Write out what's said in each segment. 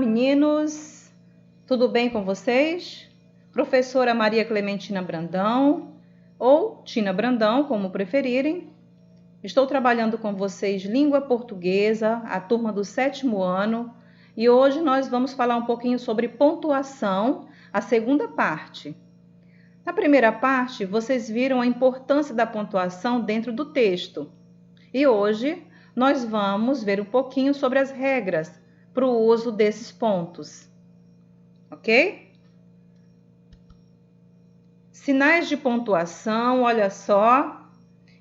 meninos! Tudo bem com vocês? Professora Maria Clementina Brandão, ou Tina Brandão, como preferirem. Estou trabalhando com vocês língua portuguesa, a turma do 7º ano, e hoje nós vamos falar um pouquinho sobre pontuação, a segunda parte. Na primeira parte, vocês viram a importância da pontuação dentro do texto. E hoje nós vamos ver um pouquinho sobre as regras para o uso desses pontos. Ok? Sinais de pontuação, olha só,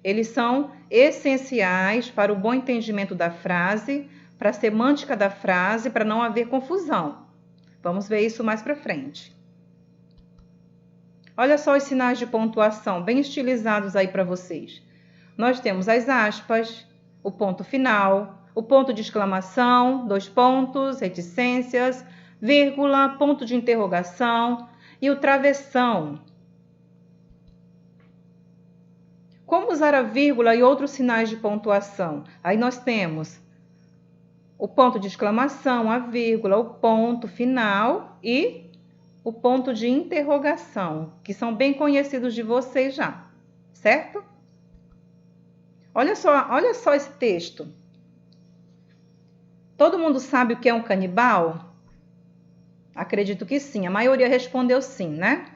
eles são essenciais para o bom entendimento da frase, para a semântica da frase, para não haver confusão. Vamos ver isso mais para frente. Olha só os sinais de pontuação, bem estilizados aí para vocês. Nós temos as aspas, o ponto final, o ponto de exclamação, 2 pontos, reticências, vírgula, ponto de interrogação e o travessão. Como usar a vírgula e outros sinais de pontuação? Aí nós temos o ponto de exclamação, a vírgula, o ponto final e o ponto de interrogação, que são bem conhecidos de vocês já, certo? Olha só esse texto. Todo mundo sabe o que é um canibal? Acredito que sim, a maioria respondeu sim, né?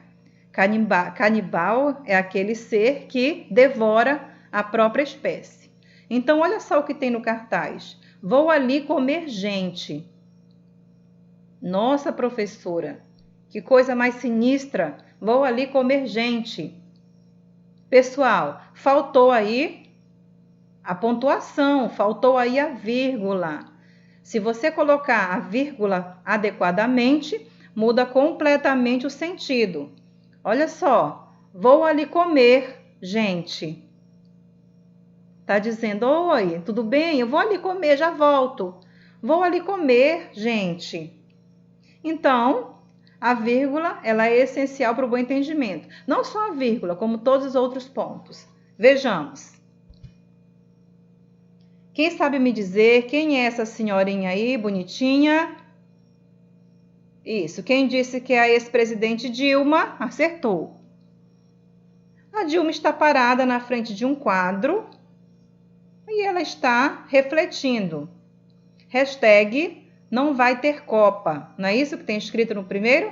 Canibal é aquele ser que devora a própria espécie. Então, olha só o que tem no cartaz. Vou ali comer gente. Nossa, professora, que coisa mais sinistra. Vou ali comer gente. Pessoal, faltou aí a pontuação, faltou aí a vírgula. Se você colocar a vírgula adequadamente, muda completamente o sentido. Olha só, vou ali comer, gente. Tá dizendo, oi, tudo bem? Eu vou ali comer, já volto. Vou ali comer, gente. Então, a vírgula, ela é essencial para o bom entendimento. Não só a vírgula, como todos os outros pontos. Vejamos. Quem sabe me dizer quem é essa senhorinha aí, bonitinha? Isso, quem disse que é a ex-presidente Dilma, acertou. A Dilma está parada na frente de um quadro e ela está refletindo. Hashtag não vai ter Copa. Não é isso que tem escrito no primeiro?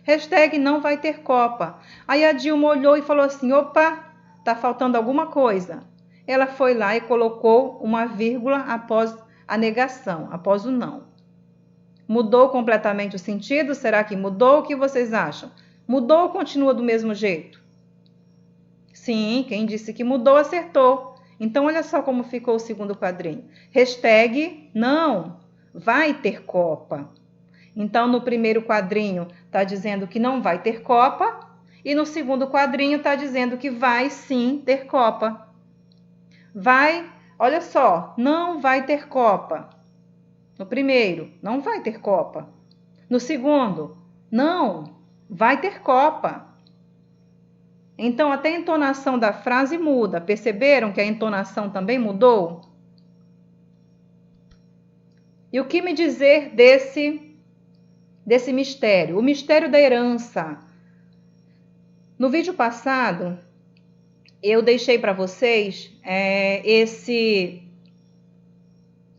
Hashtag não vai ter Copa. Aí a Dilma olhou e falou assim, opa, tá faltando alguma coisa. Ela foi lá e colocou uma vírgula após a negação, após o não. Mudou completamente o sentido? Será que mudou? O que vocês acham? Mudou ou continua do mesmo jeito? Sim, quem disse que mudou, acertou. Então, olha só como ficou o segundo quadrinho. Hashtag não vai ter Copa. Então, no primeiro quadrinho está dizendo que não vai ter Copa. E no segundo quadrinho está dizendo que vai sim ter Copa. Vai, olha só, não vai ter Copa. No primeiro, não vai ter Copa. No segundo, não, vai ter Copa. Então, até a entonação da frase muda. Perceberam que a entonação também mudou? E o que me dizer desse mistério? O mistério da herança. No vídeo passado, eu deixei para vocês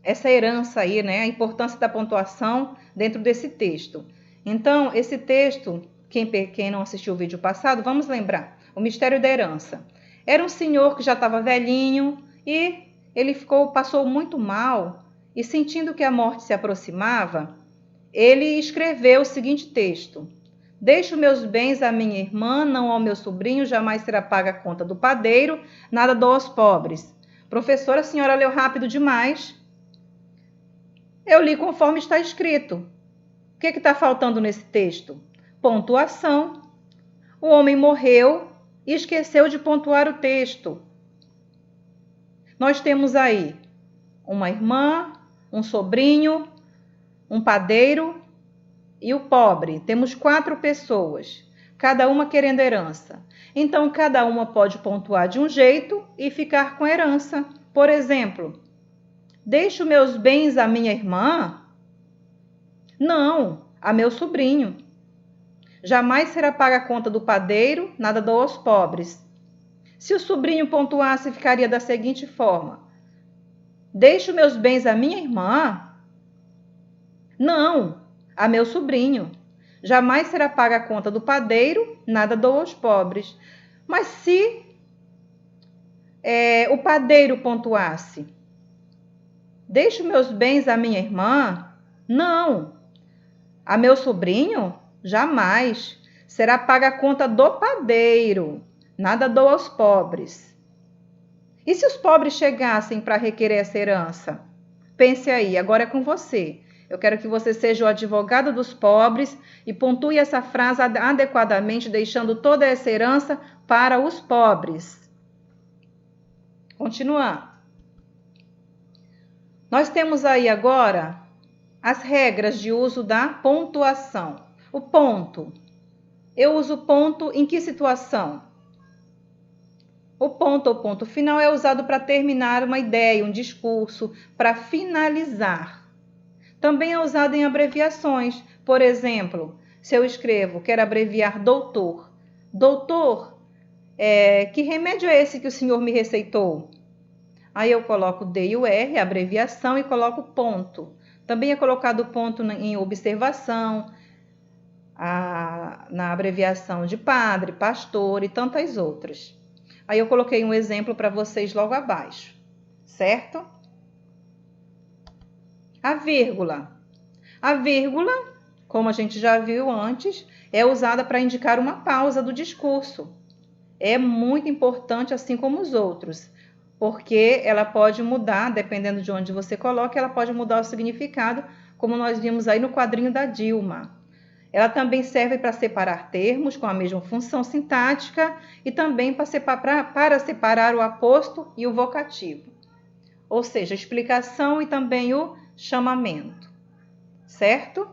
essa herança aí, né? A importância da pontuação dentro desse texto. Então, esse texto, quem não assistiu o vídeo passado, vamos lembrar. O mistério da herança. Era um senhor que já estava velhinho e ele passou muito mal e sentindo que a morte se aproximava, ele escreveu o seguinte texto. Deixo meus bens à minha irmã, não ao meu sobrinho, jamais será paga a conta do padeiro, nada dou aos pobres. Professora, a senhora leu rápido demais. Eu li conforme está escrito. O que está faltando nesse texto? Pontuação. O homem morreu e esqueceu de pontuar o texto. Nós temos aí uma irmã, um sobrinho, um padeiro e o pobre. Temos 4 pessoas, cada uma querendo herança. Então, cada uma pode pontuar de um jeito e ficar com herança. Por exemplo, deixo meus bens à minha irmã? Não, a meu sobrinho. Jamais será paga a conta do padeiro, nada dou aos pobres. Se o sobrinho pontuasse, ficaria da seguinte forma: deixo meus bens à minha irmã? Não, a meu sobrinho. Jamais será paga a conta do padeiro, nada dou aos pobres. Mas se o padeiro pontuasse, deixo meus bens à minha irmã? Não, a meu sobrinho? Jamais. Será paga a conta do padeiro, nada dou aos pobres. E se os pobres chegassem para requerer essa herança? Pense aí, agora é com você. Eu quero que você seja o advogado dos pobres e pontue essa frase adequadamente, deixando toda essa herança para os pobres. Continuando. Nós temos aí agora as regras de uso da pontuação. O ponto. Eu uso ponto em que situação? O ponto ou ponto final é usado para terminar uma ideia, um discurso, para finalizar. Também é usado em abreviações. Por exemplo, se eu escrevo, quero abreviar doutor. Doutor, que remédio é esse que o senhor me receitou? Aí eu coloco D e o R, abreviação, e coloco ponto. Também é colocado ponto em observação, na abreviação de padre, pastor e tantas outras. Aí eu coloquei um exemplo para vocês logo abaixo, certo? A vírgula. A vírgula, como a gente já viu antes, é usada para indicar uma pausa do discurso. É muito importante, assim como os outros, porque ela pode mudar, dependendo de onde você coloca, ela pode mudar o significado, como nós vimos aí no quadrinho da Dilma. Ela também serve para separar termos com a mesma função sintática e também para separar o aposto e o vocativo, ou seja, a explicação e também o chamamento. Certo?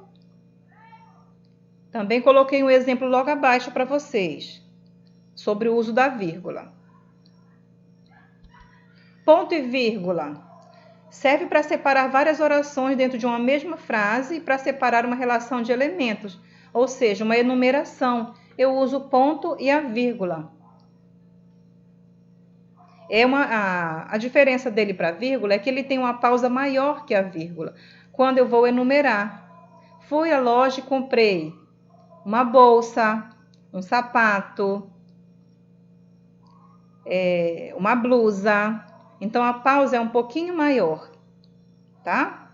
Também coloquei um exemplo logo abaixo para vocês, sobre o uso da vírgula. Ponto e vírgula serve para separar várias orações dentro de uma mesma frase e para separar uma relação de elementos, ou seja, uma enumeração. Eu uso o ponto e a vírgula. A diferença dele para a vírgula é que ele tem uma pausa maior que a vírgula, quando eu vou enumerar. Fui à loja e comprei uma bolsa, um sapato, uma blusa. Então, a pausa é um pouquinho maior, tá?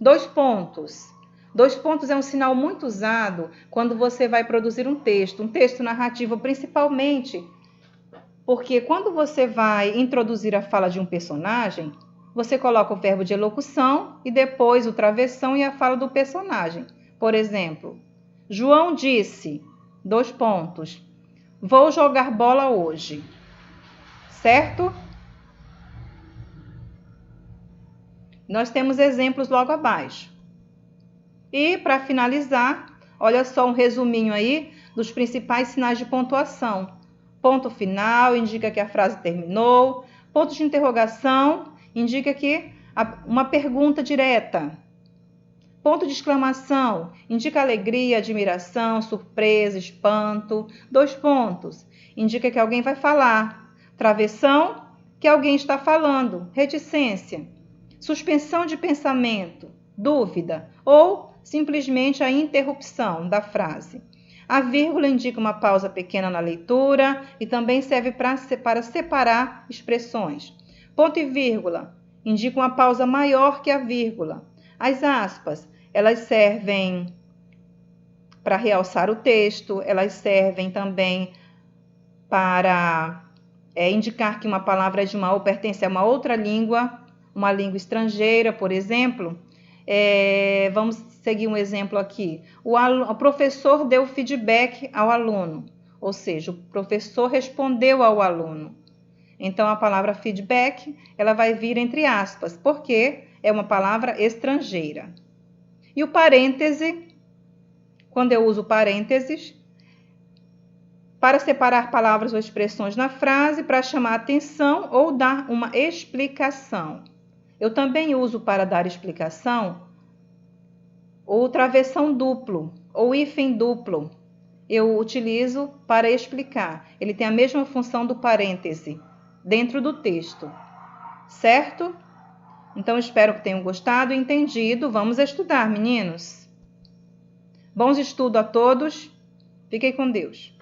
2 pontos. 2 pontos é um sinal muito usado quando você vai produzir um texto narrativo, principalmente porque quando você vai introduzir a fala de um personagem, você coloca o verbo de elocução e depois o travessão e a fala do personagem. Por exemplo, João disse, 2 pontos, vou jogar bola hoje, certo? Nós temos exemplos logo abaixo. E, para finalizar, olha só um resuminho aí dos principais sinais de pontuação. Ponto final indica que a frase terminou. Ponto de interrogação indica que uma pergunta direta. Ponto de exclamação indica alegria, admiração, surpresa, espanto. 2 pontos indica que alguém vai falar. Travessão, que alguém está falando. Reticência. Suspensão de pensamento, dúvida ou simplesmente a interrupção da frase. A vírgula indica uma pausa pequena na leitura e também serve para separar expressões. Ponto e vírgula indicam uma pausa maior que a vírgula. As aspas, elas servem para realçar o texto, elas servem também para indicar que uma palavra é de uma ou pertence a uma outra língua, uma língua estrangeira, por exemplo. Vamos seguir um exemplo aqui. O professor deu feedback ao aluno, ou seja, o professor respondeu ao aluno. Então, a palavra feedback, ela vai vir entre aspas, porque é uma palavra estrangeira. E o parêntese, quando eu uso parênteses, para separar palavras ou expressões na frase, para chamar atenção ou dar uma explicação. Eu também uso para dar explicação O travessão duplo ou hífen duplo eu utilizo para explicar. Ele tem a mesma função do parêntese dentro do texto, certo? Então, espero que tenham gostado e entendido. Vamos estudar, meninos. Bons estudos a todos. Fiquem com Deus.